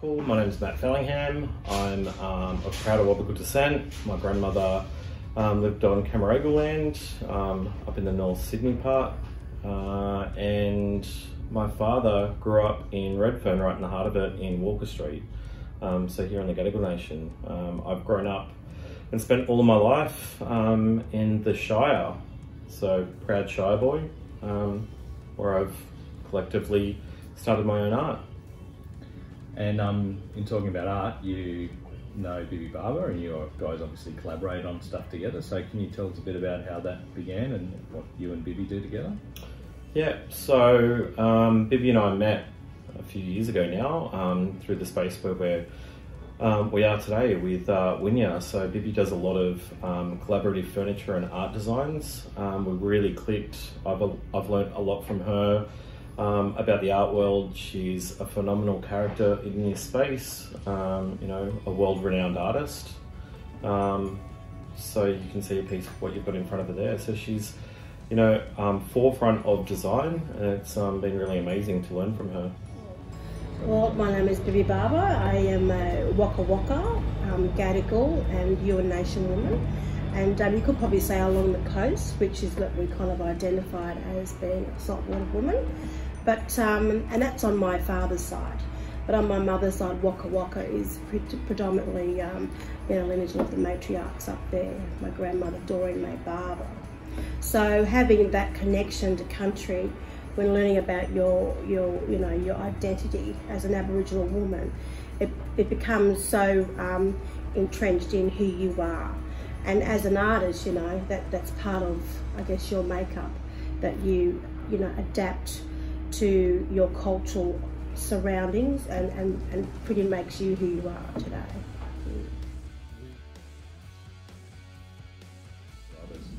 Cool. My name is Matt Fellingham. I'm of proud Awabakal descent. My grandmother lived on Camaragal land up in the North Sydney part, and my father grew up in Redfern, right in the heart of it, in Walker Street, so here in the Gadigal Nation. I've grown up and spent all of my life in the Shire, so proud Shire boy, where I've collectively started my own art. And in talking about art, you know Bibi Barber, and you guys obviously collaborate on stuff together. So can you tell us a bit about how that began and what you and Bibi do together? Yeah, so Bibi and I met a few years ago now through the space where we are today with Winya. So Bibi does a lot of collaborative furniture and art designs. We really clicked. I've learned a lot from her about the art world. She's a phenomenal character in this space, you know, a world-renowned artist. So you can see a piece of what you've got in front of her there. So she's, you know, forefront of design, and it's been really amazing to learn from her. Well, my name is Bibi Barber. I am a Waka Waka, Gadigal and Yuin Nation woman. And you could probably say along the coast, which is what we kind of identified as being a saltwater woman. But, and that's on my father's side. But on my mother's side, Waka Waka is predominantly lineage of the matriarchs up there, my grandmother Doreen May Barber. So having that connection to country, when learning about your identity as an Aboriginal woman, it becomes so entrenched in who you are. And as an artist, you know, that's part of, I guess, your makeup, that you adapt to your cultural surroundings and pretty makes you who you are today.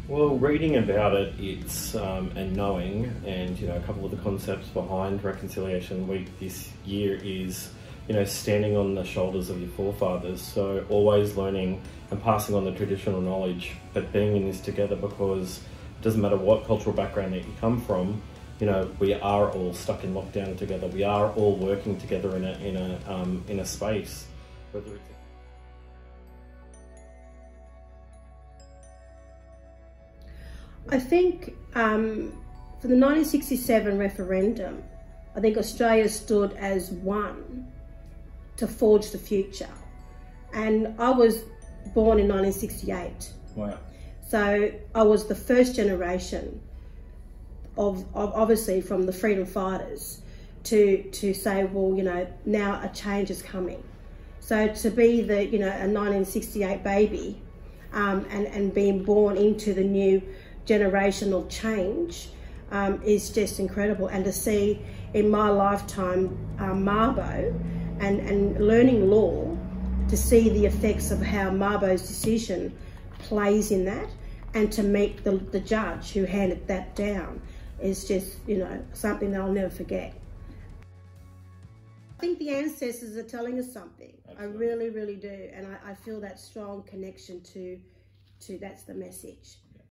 Well, reading about it, it's and knowing, and you know, a couple of the concepts behind Reconciliation Week this year is, you know, standing on the shoulders of your forefathers. So always learning and passing on the traditional knowledge, but being in this together, because it doesn't matter what cultural background that you come from. You know, we are all stuck in lockdown together. We are all working together in a space, whether it's I think for the 1967 referendum, I think Australia stood as one to forge the future. And I was born in 1968. Wow. So I was the first generation of obviously from the freedom fighters to say, well, you know, now a change is coming. So to be the, you know, a 1968 baby and being born into the new generational change is just incredible. And to see in my lifetime Mabo and learning law, to see the effects of how Mabo's decision plays in that, and to meet the judge who handed that down is just, you know, something that I'll never forget. I think the ancestors are telling us something. Absolutely. I really, really do. And I feel that strong connection to that's the message.